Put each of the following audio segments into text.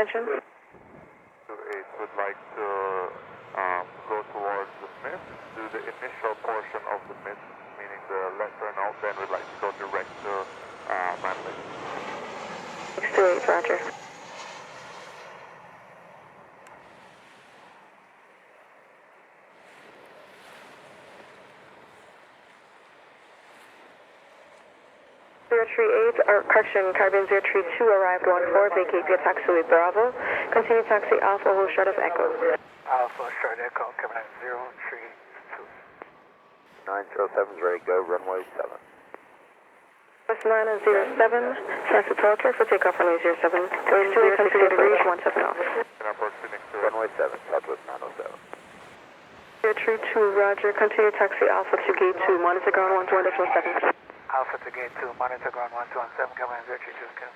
attention. 28 would like to go towards the Smith, do the initial portion of the Smith, meaning the left turn out, then we'd like to go direct to Manley. 628, roger. Carbon 032 arrived 14, vacate via taxiway Bravo. Continue taxi Alpha, hold short of Echo. Alpha, short Echo, coming at 032. 907 is ready to go, runway 7. West 907, taxi Talker for takeoff runway 07. Wind 060 degrees, 17 off. Runway 7, Southwest 907. 032, roger. Continue taxi Alpha to gate 2, monitor ground 12.7. Alpha to gate 2, monitor ground 1217, coming at 032, scan.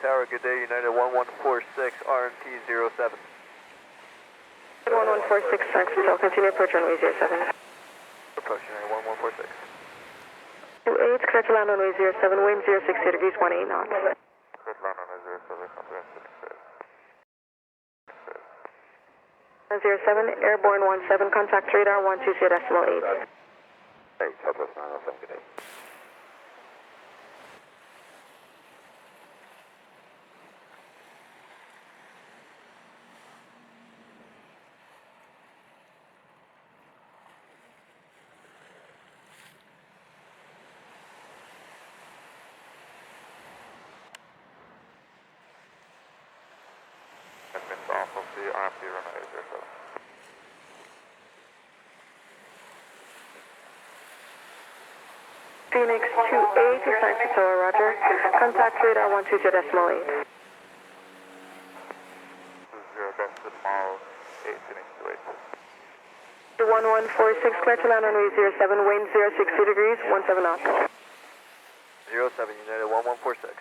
Tower, good day, United 1146, RMT 07. 1146, taxi Talk, continue approach runway 07. Approach United 1146. 28, clear to land runway 07, wind 060 degrees, 18 knots. Good land on a 07, comprehensive access. 07, airborne 17, contact radar 120.8. Hey, Southwest 907, good day. Admits off of the RMP runway 07. Phoenix 28, taxi Tower, roger. Contact radar 120.8. 20 decimal 8, Phoenix 28. 1146, clear to land runway 07, wind 060 degrees, 17 knots. 07, United 1146.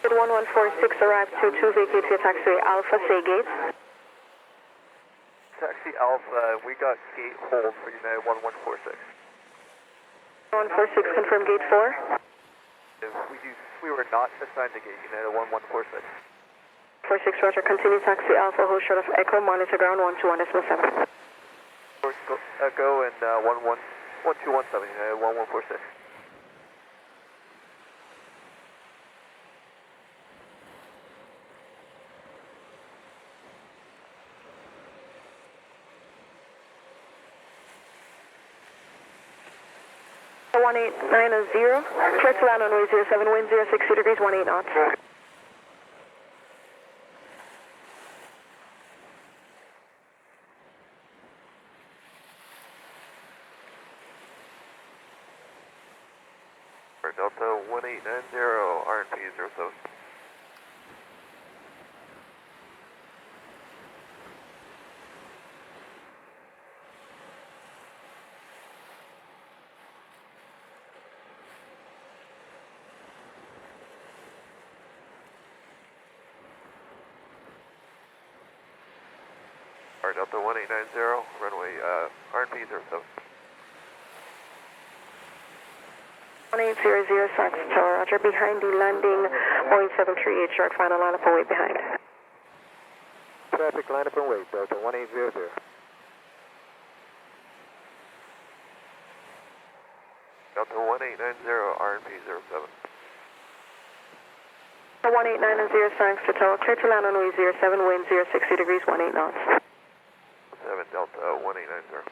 Good 1146, arrived 22, vacate via taxiway Alpha, say gate. Taxi Alpha, we got gate hold for United 1146. 146, confirm gate 4. We were not assigned to gate, United 1146. 146, Roger. Continue taxi Alpha, hold short of Echo, monitor ground 121.7. Echo and 1217, United 1146. The 1890, clear to land on runway 07, wind 060 degrees, 18 knots. For Delta 1890, RNP 07. For Delta 1890, runway RNP 07. 1800, Sax Tower, Roger. Behind the landing, Boeing 738, short final line up and wait behind. Traffic line up and wait, Delta 1800. Delta 1890, RNP 07. 1890, Sax Tower, clear to land on runway 07, wind 060 degrees, 18 knots. 7 Delta 1890.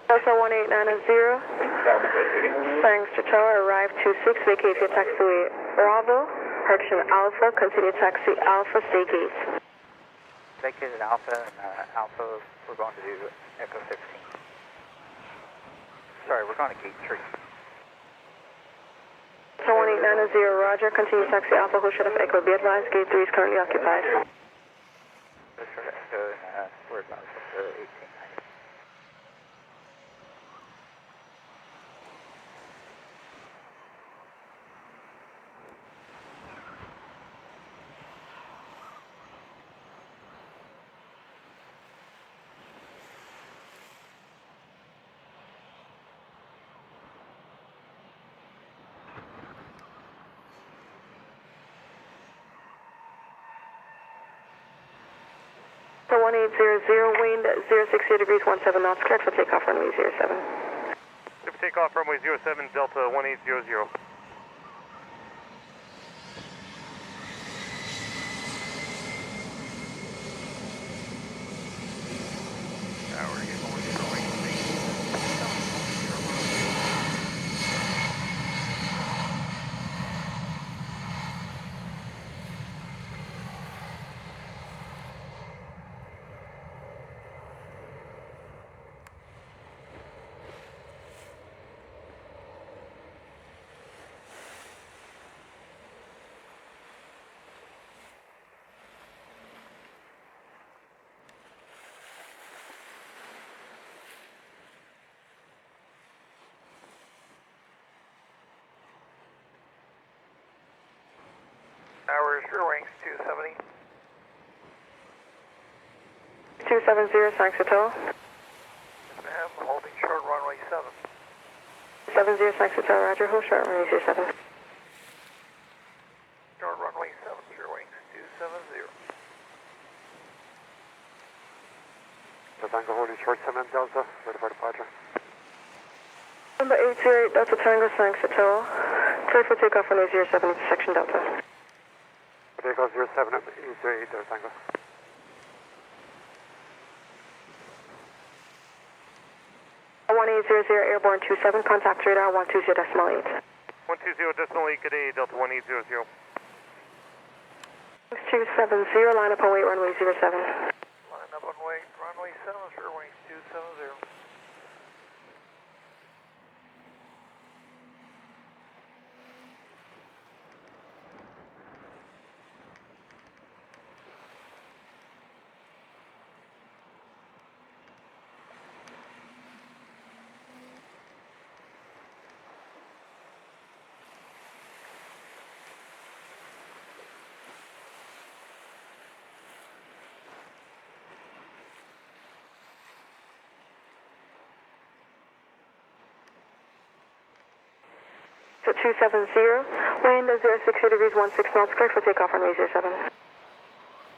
Delta 1890, thanks to Tower, arrive 26, vacate your taxiway Bravo, correction Alpha, continue taxi Alpha, stay gate. Vacated Alpha, and Alpha, we're going to do Echo 16. Sorry, we're going to gate 3. Delta 1890, Roger, continue taxi Alpha, hold short of Echo, be advised, gate 3 is currently occupied. Echo, and we're about to 1890. So 1800, wind 060 degrees, 17 knots, cleared for takeoff runway 07. Clear for takeoff runway 07, Delta 1800. Towers, rear wings 270. 270, thanks to Tower. Yes, ma'am, holding short runway 7. 70, thanks to Tower, Roger, hold short runway 07. Short runway 7, rear wings 270. Tango holding short 7 Delta, ready for departure. Number 808, Delta Tango, thanks to Tower. Clear for takeoff runway 07, section Delta. Clear Takeoff 07 at 808 Delta Tango. 1800 airborne 27, contact radar 120.8. 120.8, good day, Delta 1800. 6270, line up on weight runway 07. Line up on weight, runway 7, sure, wing 270. So 270, wind 060 degrees 16 knots, clear for takeoff runway 07.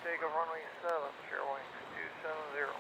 Takeoff runway 7, sure, wing 270.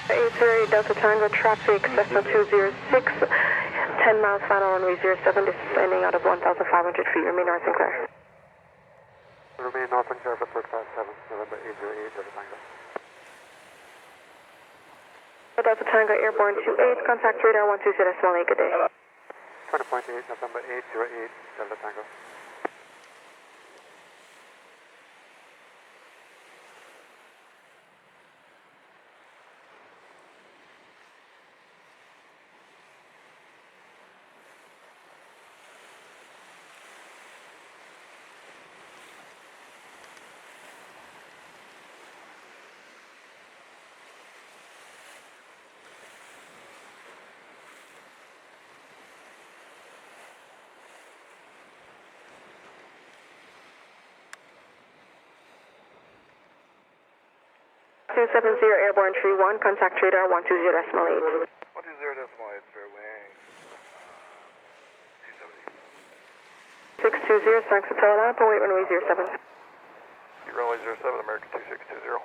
Eight Delta Tango traffic, Cessna 206, 10 miles final runway 07, descending out of 1,500 feet, remain north and clear. Remain north and clear for 457, November 808 Delta Tango. Delta Tango airborne 28, contact radar 120.8, good day. 20.8 November 808 Delta Tango. Two 70 airborne 31, contact radar 120.8. 120.8, sir, wing 270. 620, thanks for telling up, await runway 07. Runway 07, American 2620.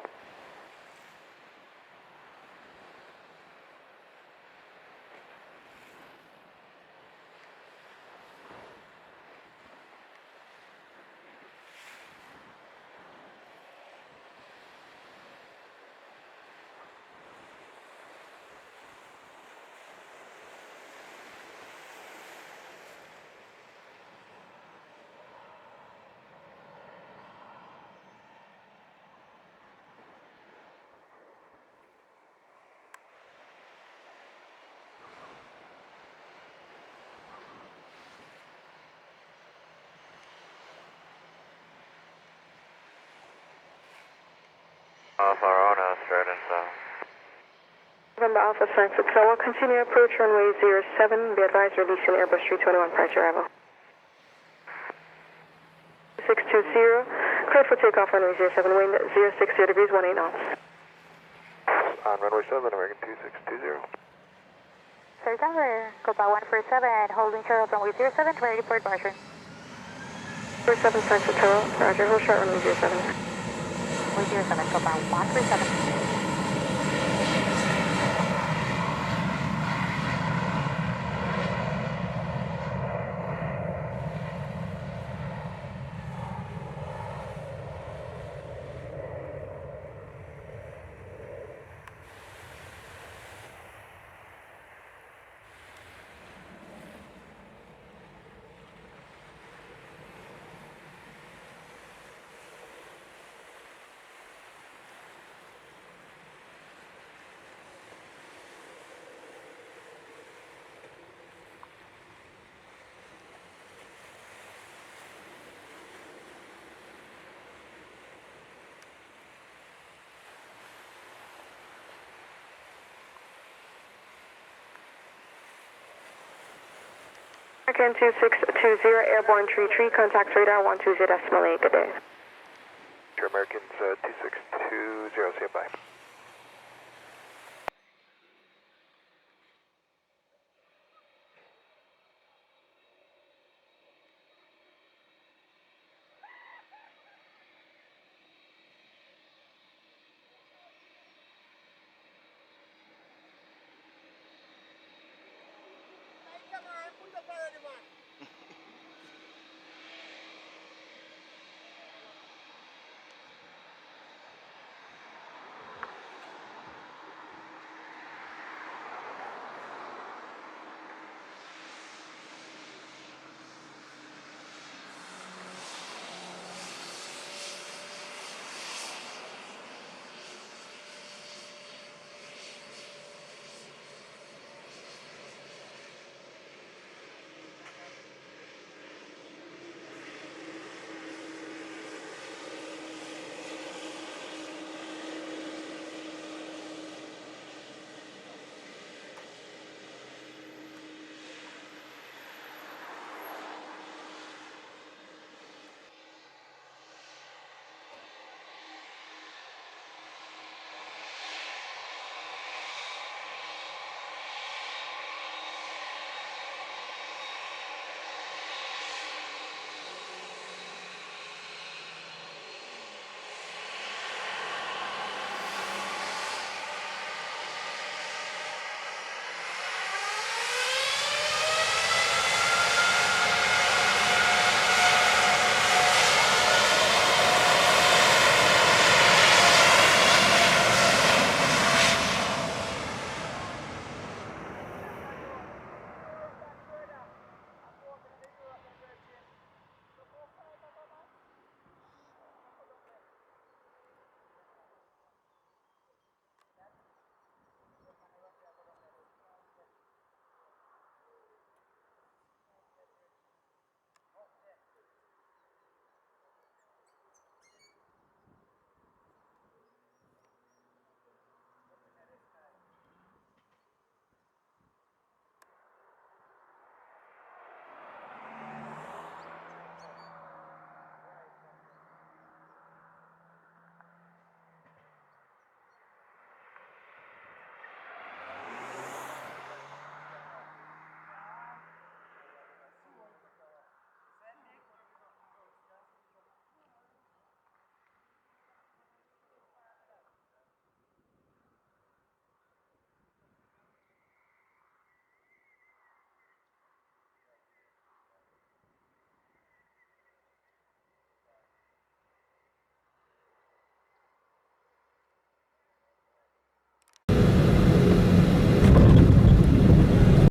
Farona, straight in south. November Alpha, thanks for Tower. Continue approach runway 07. Be advised releasing Airbus 321 prior to arrival. 620, cleared for takeoff runway 07. Wind 060 degrees 18 knots. On runway 7, American 2620. Sir Tower, Copa 147, holding short of runway 07, ready for departure. 07, thanks for Tower. Roger, hold short runway 07. Runway 07, Copa 147. American 2620, airborne 33, contact radar 120.8, good day. Americans 2620, stand by.